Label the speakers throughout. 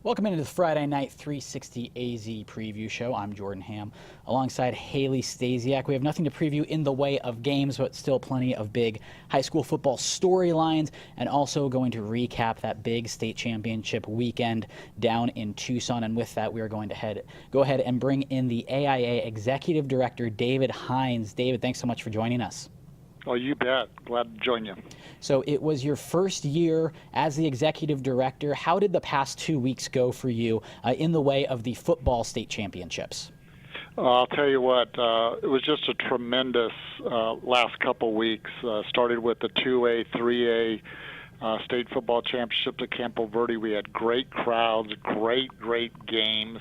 Speaker 1: Welcome into the Friday Night 360 AZ preview show. I'm Jordan Ham alongside Haley Stasiak. We have nothing to preview in the way of games, but still plenty of big high school football storylines, and also going to recap that big state championship weekend down in Tucson. And with that, we are going to go ahead and bring in the AIA Executive Director, David Hines. David, thanks so much for joining us.
Speaker 2: Oh, you bet. Glad to join you.
Speaker 1: So it was your first year as the executive director. How did the past 2 weeks go for you in the way of the football state championships?
Speaker 2: I'll tell you what, it was just a tremendous last couple weeks. Started with the 2A, 3A state football championships at Campo Verde. We had great crowds, great games.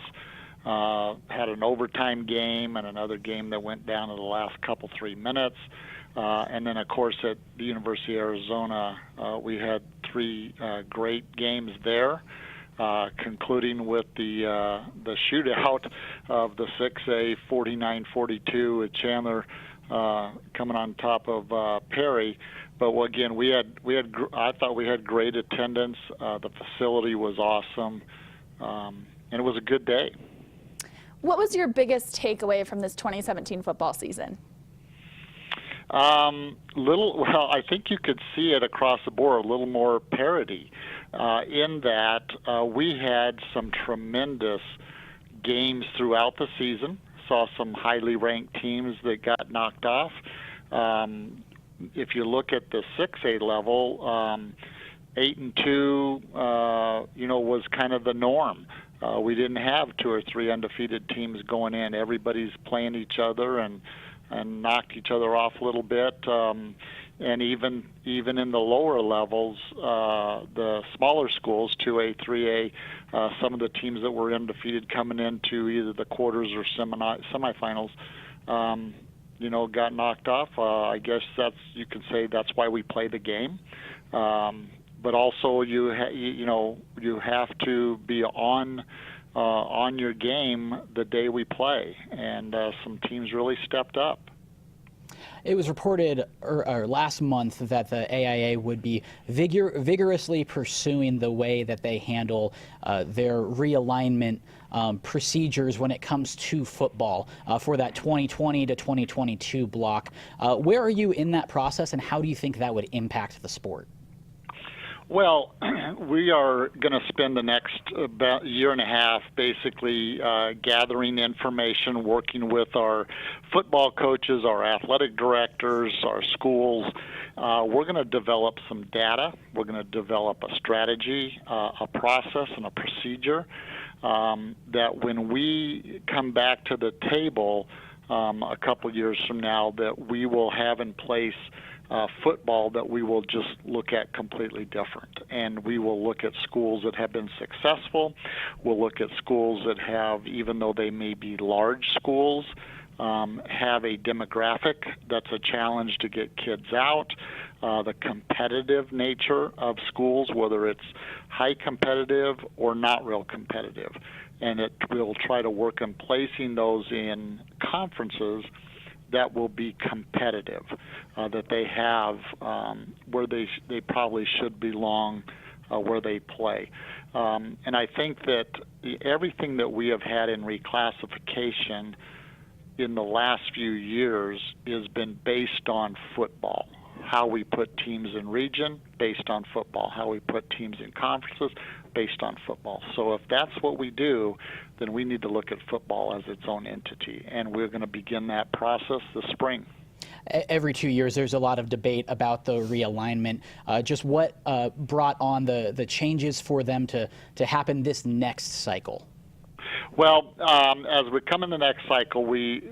Speaker 2: Had an overtime game and another game that went down in the last 3 minutes. And then, of course, at the University of Arizona, we had 3 great games there, concluding with the shootout of the 6A 49-42 with Chandler coming on top of Perry. But again, I thought we had great attendance. The facility was awesome, and it was a good day.
Speaker 3: What was your biggest takeaway from this 2017 football season?
Speaker 2: Well, I think you could see it across the board, a little more parity in that we had some tremendous games throughout the season. Saw some highly ranked teams that got knocked off. If you look at the 6A level, 8-2, was kind of the norm. We didn't have 2 or 3 undefeated teams going in. Everybody's playing each other and knocked each other off a little bit. And even in the lower levels, the smaller schools, 2A, 3A, some of the teams that were undefeated coming into either the quarters or semifinals, got knocked off. I guess you can say that's why we play the game. But also you have to be on your game the day we play, and some teams really stepped up.
Speaker 1: It was reported last month that the AIA would be vigorously pursuing the way that they handle their realignment procedures when it comes to football for that 2020 to 2022 block. Where are you in that process, and how do you think that would impact the sport?
Speaker 2: Well, we are going to spend the next about year and a half basically gathering information, working with our football coaches, our athletic directors, our schools. We're going to develop some data. We're going to develop a strategy, a process, and a procedure that when we come back to the table a couple years from now, that we will have in place football that we will just look at completely different. And we will look at schools that have been successful. We'll look at schools that have, even though they may be large schools, have a demographic that's a challenge to get kids out. The competitive nature of schools, whether it's high competitive or not real competitive. And we'll try to work on placing those in conferences that will be competitive, that they have where they probably should belong where they play. And I think that everything that we have had in reclassification in the last few years has been based on football. How we put teams in region, based on football. How we put teams in conferences, based on football. So if that's what we do, then we need to look at football as its own entity, and we're going to begin that process this spring.
Speaker 1: Every 2 years, there's a lot of debate about the realignment. Just what brought on the changes for them to happen this next cycle?
Speaker 2: Well, as we come in the next cycle, we're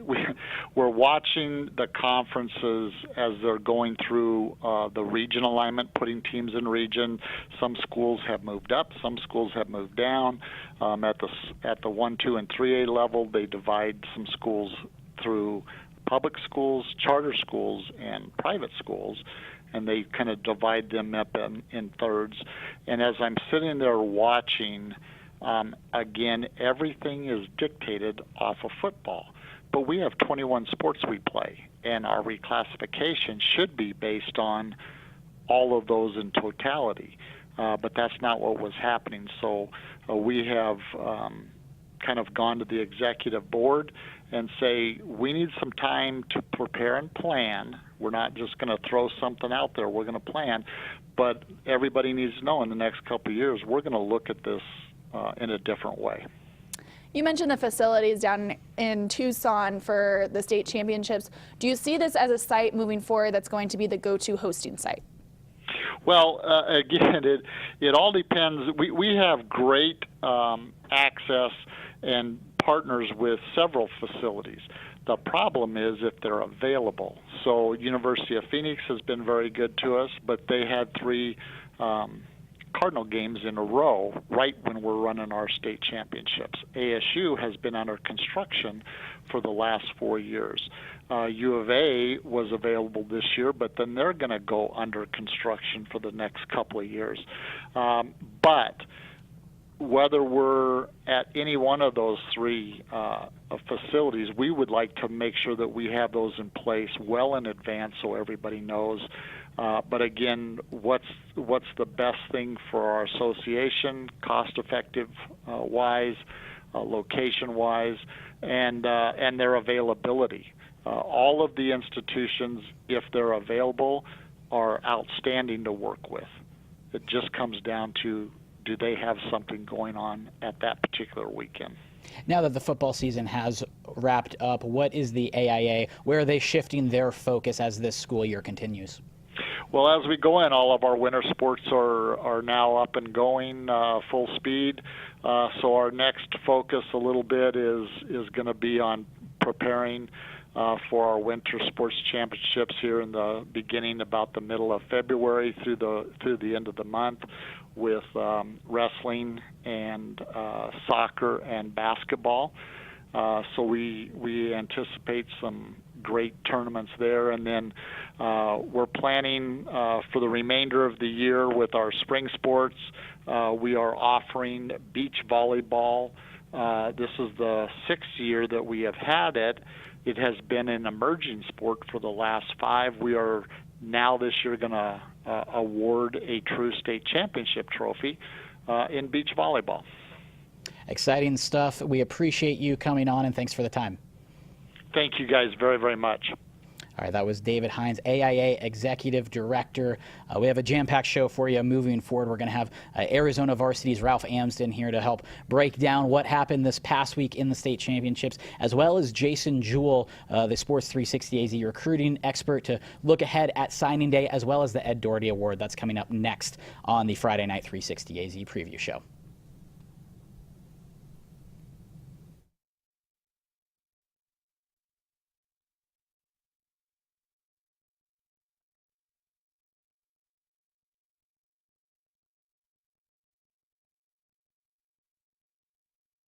Speaker 2: watching the conferences as they're going through the region alignment, putting teams in region. Some schools have moved up, some schools have moved down. At the 1, 2, and 3A level, they divide some schools through public schools, charter schools, and private schools, and they kind of divide them up in thirds. And as I'm sitting there watching, again, everything is dictated off of football. But we have 21 sports we play, and our reclassification should be based on all of those in totality. but that's not what was happening. So we have kind of gone to the executive board and say, we need some time to prepare and plan. We're not just going to throw something out there. We're going to plan. But everybody needs to know in the next couple of years, we're going to look at this in a different way.
Speaker 3: You mentioned the facilities down in Tucson for the state championships. Do you see this as a site moving forward that's going to be the go-to hosting site?
Speaker 2: Well, again, it all depends. We have great access and partners with several facilities. The problem is if they're available. So University of Phoenix has been very good to us, but they had 3 Cardinal games in a row right when we're running our state championships. ASU has been under construction for the last 4 years. U of A was available this year, but then they're going to go under construction for the next couple of years. But whether we're at any one of those 3 facilities, we would like to make sure that we have those in place well in advance so everybody knows. But again, what's the best thing for our association, cost-effective wise, location wise, and their availability. All of the institutions, if they're available, are outstanding to work with. It just comes down to, do they have something going on at that particular weekend?
Speaker 1: Now that the football season has wrapped up, what is the AIA? Where are they shifting their focus as this school year continues?
Speaker 2: Well, as we go in, all of our winter sports are now up and going full speed. So our next focus a little bit is going to be on preparing for our winter sports championships here in the beginning, about the middle of February through the end of the month, with wrestling and soccer and basketball. So we anticipate some great tournaments there, and then we're planning for the remainder of the year with our spring sports. We are offering beach volleyball. This is the 6th year that we have had it. It has been an emerging sport for the last 5. We are now this year going to award a true state championship trophy in beach volleyball.
Speaker 1: Exciting stuff. We appreciate you coming on, and thanks for the time.
Speaker 2: Thank you guys very, very much.
Speaker 1: All right, that was David Hines, AIA Executive Director. We have a jam-packed show for you moving forward. We're going to have Arizona Varsity's Ralph Amsden here to help break down what happened this past week in the state championships, as well as Jason Jewell, the Sports 360 AZ recruiting expert, to look ahead at signing day, as well as the Ed Doherty Award that's coming up next on the Friday Night 360 AZ preview show.